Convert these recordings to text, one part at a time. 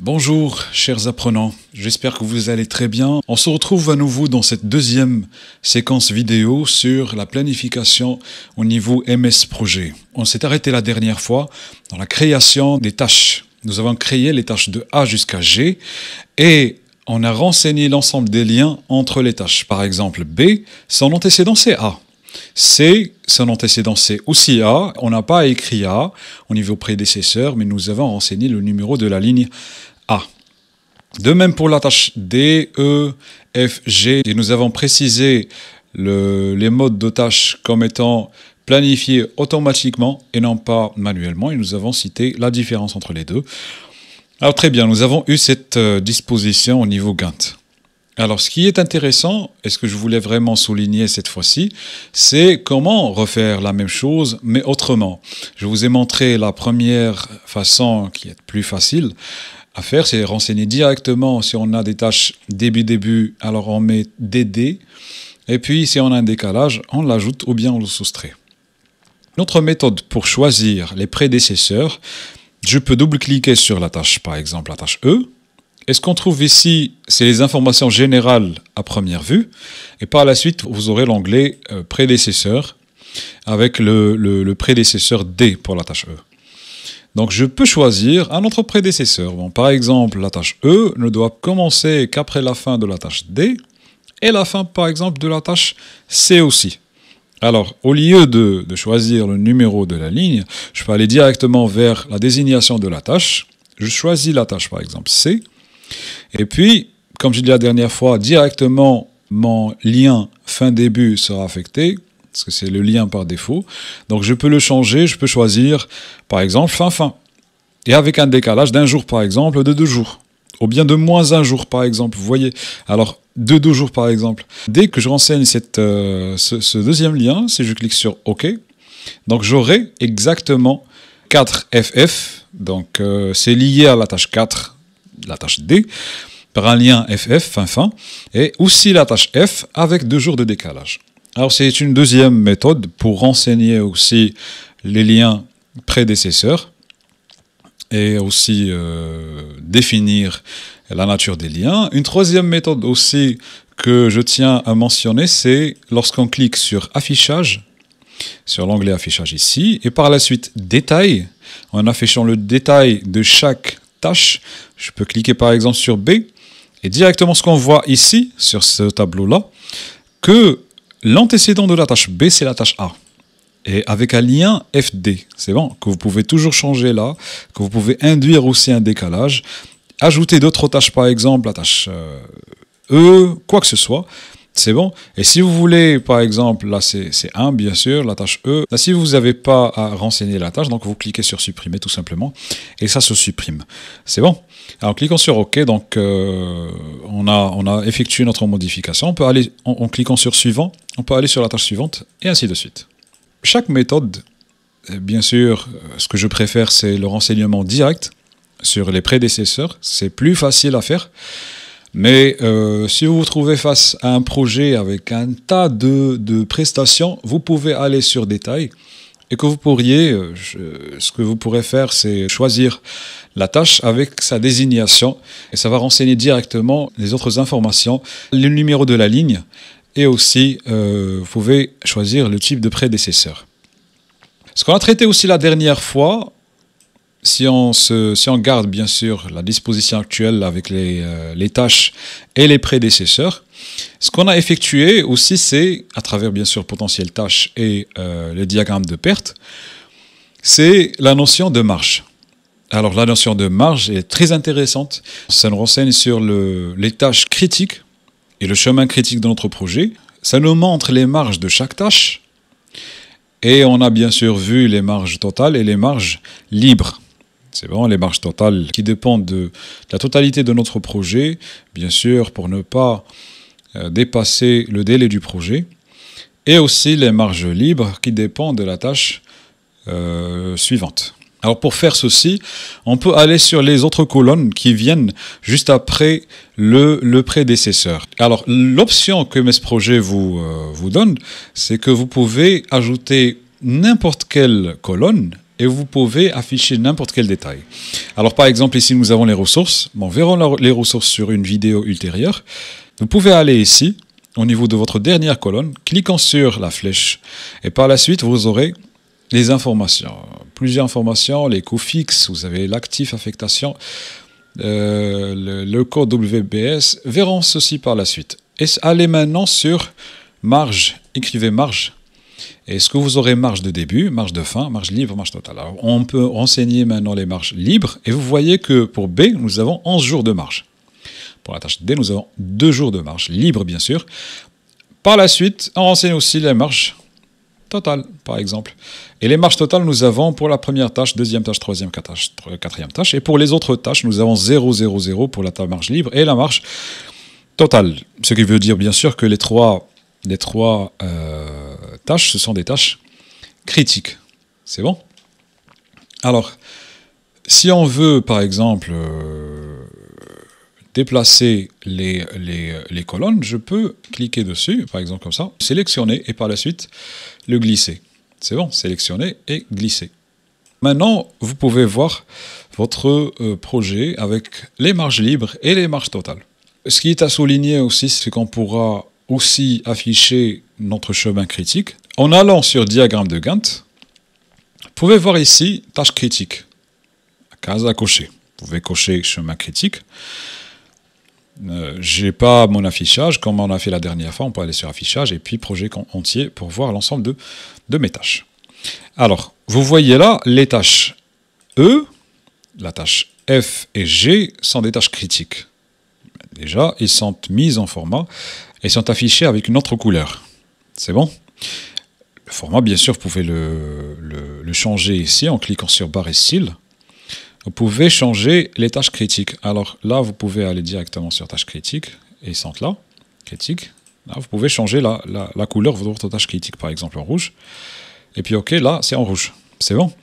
Bonjour chers apprenants, j'espère que vous allez très bien. On se retrouve à nouveau dans cette deuxième séquence vidéo sur la planification au niveau MS Projet. On s'est arrêté la dernière fois dans la création des tâches. Nous avons créé les tâches de A jusqu'à G et on a renseigné l'ensemble des liens entre les tâches. Par exemple, B, son antécédent c'est A. C, son antécédent c'est aussi A. On n'a pas écrit A au niveau prédécesseur, mais nous avons renseigné le numéro de la ligne A. De même pour la tâche D, E, F, G, et nous avons précisé les modes de tâches comme étant planifiés automatiquement et non pas manuellement, et nous avons cité la différence entre les deux. Alors très bien, nous avons eu cette disposition au niveau Gantt. Alors ce qui est intéressant, et ce que je voulais vraiment souligner cette fois-ci, c'est comment refaire la même chose, mais autrement. Je vous ai montré la première façon qui est plus facile à faire, c'est renseigner directement si on a des tâches début, alors on met DD, et puis si on a un décalage, on l'ajoute ou bien on le soustrait. Notre méthode pour choisir les prédécesseurs, je peux double-cliquer sur la tâche, par exemple la tâche E. Et ce qu'on trouve ici, c'est les informations générales à première vue. Et par la suite, vous aurez l'onglet prédécesseur avec le prédécesseur D pour la tâche E. Donc je peux choisir un autre prédécesseur. Bon, par exemple, la tâche E ne doit commencer qu'après la fin de la tâche D et la fin, par exemple, de la tâche C aussi. Alors, au lieu de choisir le numéro de la ligne, je peux aller directement vers la désignation de la tâche. Je choisis la tâche, par exemple, C. Et puis, comme j'ai dit la dernière fois, directement, mon lien fin-début sera affecté, parce que c'est le lien par défaut. Donc, je peux le changer, je peux choisir, par exemple, fin-fin. Et avec un décalage d'un jour, par exemple, de 2 jours. Ou bien de moins 1 jour, par exemple. Vous voyez, alors, de 2 jours, par exemple. Dès que je renseigne ce deuxième lien, si je clique sur OK, donc j'aurai exactement 4FF. Donc, c'est lié à la tâche 4, la tâche D, par un lien FF, fin, et aussi la tâche F avec 2 jours de décalage. Alors, c'est une deuxième méthode pour renseigner aussi les liens prédécesseurs et aussi définir la nature des liens. Une troisième méthode aussi que je tiens à mentionner, c'est lorsqu'on clique sur affichage, sur l'onglet affichage ici, et par la suite détail, en affichant le détail de chaque tâche, je peux cliquer par exemple sur B, et directement ce qu'on voit ici, sur ce tableau-là, que l'antécédent de la tâche B, c'est la tâche A. Et avec un lien FD, c'est bon, que vous pouvez toujours changer là, que vous pouvez induire aussi un décalage, ajouter d'autres tâches, par exemple, la tâche E, quoi que ce soit, c'est bon. Et si vous voulez, par exemple, là c'est 1, bien sûr, la tâche E, là, si vous n'avez pas à renseigner la tâche, donc vous cliquez sur supprimer tout simplement, et ça se supprime. C'est bon. Alors, en cliquant sur OK, donc on a effectué notre modification. On peut aller, en cliquant sur suivant, on peut aller sur la tâche suivante, et ainsi de suite. Chaque méthode, bien sûr, ce que je préfère, c'est le renseignement direct sur les prédécesseurs. C'est plus facile à faire. Mais si vous vous trouvez face à un projet avec un tas de prestations, vous pouvez aller sur détail et que vous pourriez, ce que vous pourrez faire, c'est choisir la tâche avec sa désignation et ça va renseigner directement les autres informations, le numéro de la ligne et aussi vous pouvez choisir le type de prédécesseur. Ce qu'on a traité aussi la dernière fois, si on garde bien sûr la disposition actuelle avec les tâches et les prédécesseurs, ce qu'on a effectué aussi c'est, à travers bien sûr potentiel tâche et le diagramme de perte, c'est la notion de marge. Alors la notion de marge est très intéressante, ça nous renseigne sur les tâches critiques et le chemin critique de notre projet, ça nous montre les marges de chaque tâche et on a bien sûr vu les marges totales et les marges libres. C'est vraiment les marges totales qui dépendent de la totalité de notre projet, bien sûr, pour ne pas dépasser le délai du projet, et aussi les marges libres qui dépendent de la tâche suivante. Alors pour faire ceci, on peut aller sur les autres colonnes qui viennent juste après le prédécesseur. Alors l'option que MS Projet vous donne, c'est que vous pouvez ajouter n'importe quelle colonne et vous pouvez afficher n'importe quel détail. Alors par exemple ici nous avons les ressources, bon, verrons les ressources sur une vidéo ultérieure. Vous pouvez aller ici, au niveau de votre dernière colonne, cliquant sur la flèche et par la suite vous aurez les informations, plusieurs informations, les coûts fixes, vous avez l'actif affectation, le code WBS, verrons ceci par la suite. Et allez maintenant sur marge, écrivez marge. Est-ce que vous aurez marge de début, marge de fin, marge libre, marge totale? Alors, on peut renseigner maintenant les marges libres et vous voyez que pour B, nous avons 11 jours de marge. Pour la tâche D, nous avons 2 jours de marge libre, bien sûr. Par la suite, on renseigne aussi les marges totales, par exemple. Et les marges totales, nous avons pour la première tâche, deuxième tâche, troisième tâche, quatrième tâche. Et pour les autres tâches, nous avons 0, 0, 0 pour la marge libre et la marge totale. Ce qui veut dire, bien sûr, que les trois tâches, ce sont des tâches critiques. C'est bon? Alors, si on veut, par exemple, déplacer les colonnes, je peux cliquer dessus, par exemple comme ça, sélectionner et par la suite le glisser. C'est bon? Sélectionner et glisser. Maintenant, vous pouvez voir votre projet avec les marges libres et les marges totales. Ce qui est à souligner aussi, c'est qu'on pourra aussi afficher notre chemin critique. En allant sur diagramme de Gantt, vous pouvez voir ici tâche critique, case à cocher. Vous pouvez cocher chemin critique. Je n'ai pas mon affichage, comme on a fait la dernière fois, on peut aller sur affichage et puis projet entier pour voir l'ensemble de mes tâches. Alors, vous voyez là, les tâches E, la tâche F et G sont des tâches critiques. Déjà, ils sont mis en format et sont affichés avec une autre couleur. C'est bon? Le format, bien sûr, vous pouvez le changer ici en cliquant sur barre et style. Vous pouvez changer les tâches critiques. Alors là, vous pouvez aller directement sur tâches critiques et ils sont là, critiques. Là, vous pouvez changer la couleur de votre tâche critique, par exemple en rouge. Et puis, OK, là, c'est en rouge. C'est bon?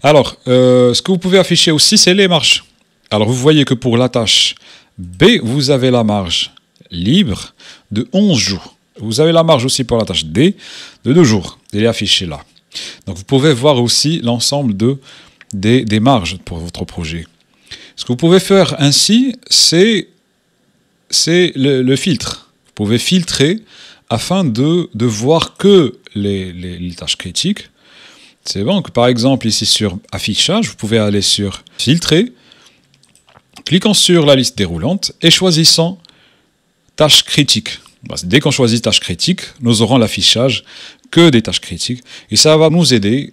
Alors, ce que vous pouvez afficher aussi, c'est les marges. Alors, vous voyez que pour la tâche B, vous avez la marge libre de 11 jours. Vous avez la marge aussi pour la tâche D de 2 jours. Elle est affichée là. Donc, vous pouvez voir aussi l'ensemble des marges pour votre projet. Ce que vous pouvez faire ainsi, c'est le filtre. Vous pouvez filtrer afin de voir que les tâches critiques. C'est bon que par exemple ici sur affichage, vous pouvez aller sur filtrer, cliquant sur la liste déroulante et choisissant tâches critiques. Dès qu'on choisit tâches critiques, nous aurons l'affichage que des tâches critiques. Et ça va nous aider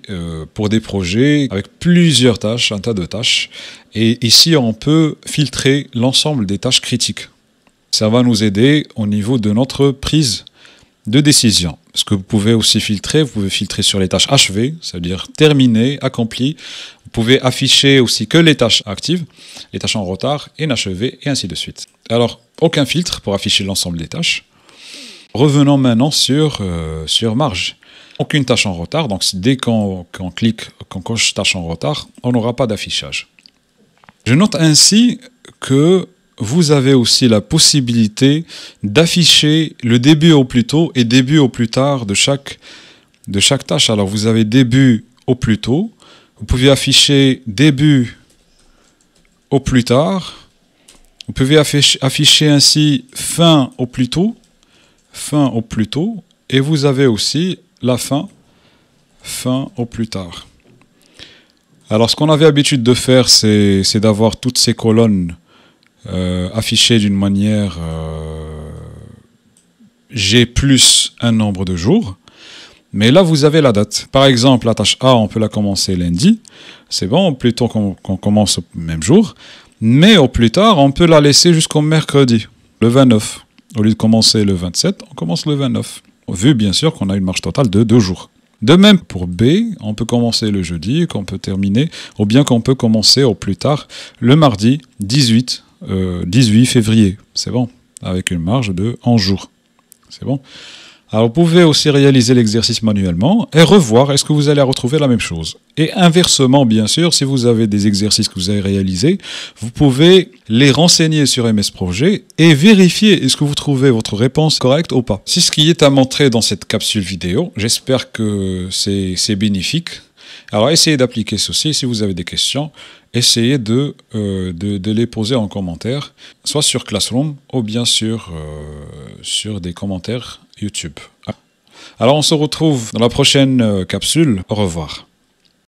pour des projets avec plusieurs tâches, un tas de tâches. Et ici, on peut filtrer l'ensemble des tâches critiques. Ça va nous aider au niveau de notre prise de décision. Ce que vous pouvez aussi filtrer, vous pouvez filtrer sur les tâches achevées, c'est-à-dire terminées, accomplies. Vous pouvez afficher aussi que les tâches actives, les tâches en retard, inachevées, et ainsi de suite. Alors, aucun filtre pour afficher l'ensemble des tâches. Revenons maintenant sur marge. Aucune tâche en retard, donc dès qu'on coche tâche en retard, on n'aura pas d'affichage. Je note ainsi que vous avez aussi la possibilité d'afficher le début au plus tôt et début au plus tard de chaque tâche. Alors vous avez début au plus tôt, vous pouvez afficher début au plus tard, vous pouvez afficher ainsi fin au plus tôt, et vous avez aussi la fin au plus tard. Alors ce qu'on avait l'habitude de faire, c'est d'avoir toutes ces colonnes affichées d'une manière G plus un nombre de jours, mais là vous avez la date. Par exemple, la tâche A, on peut la commencer lundi, c'est bon, plutôt qu'on commence au même jour, mais au plus tard, on peut la laisser jusqu'au mercredi, le 29. Au lieu de commencer le 27, on commence le 29. Vu bien sûr qu'on a une marge totale de 2 jours. De même pour B, on peut commencer le jeudi, qu'on peut terminer, ou bien qu'on peut commencer au plus tard le mardi 18 février. C'est bon, avec une marge de 11 jours. C'est bon. Alors vous pouvez aussi réaliser l'exercice manuellement et revoir est-ce que vous allez retrouver la même chose. Et inversement, bien sûr, si vous avez des exercices que vous avez réalisés, vous pouvez les renseigner sur MS Projet et vérifier est-ce que vous trouvez votre réponse correcte ou pas. C'est ce qui est à montrer dans cette capsule vidéo. J'espère que c'est bénéfique. Alors essayez d'appliquer ceci. Si vous avez des questions, essayez de les poser en commentaire, soit sur Classroom ou bien sur des commentaires YouTube. Alors on se retrouve dans la prochaine capsule. Au revoir.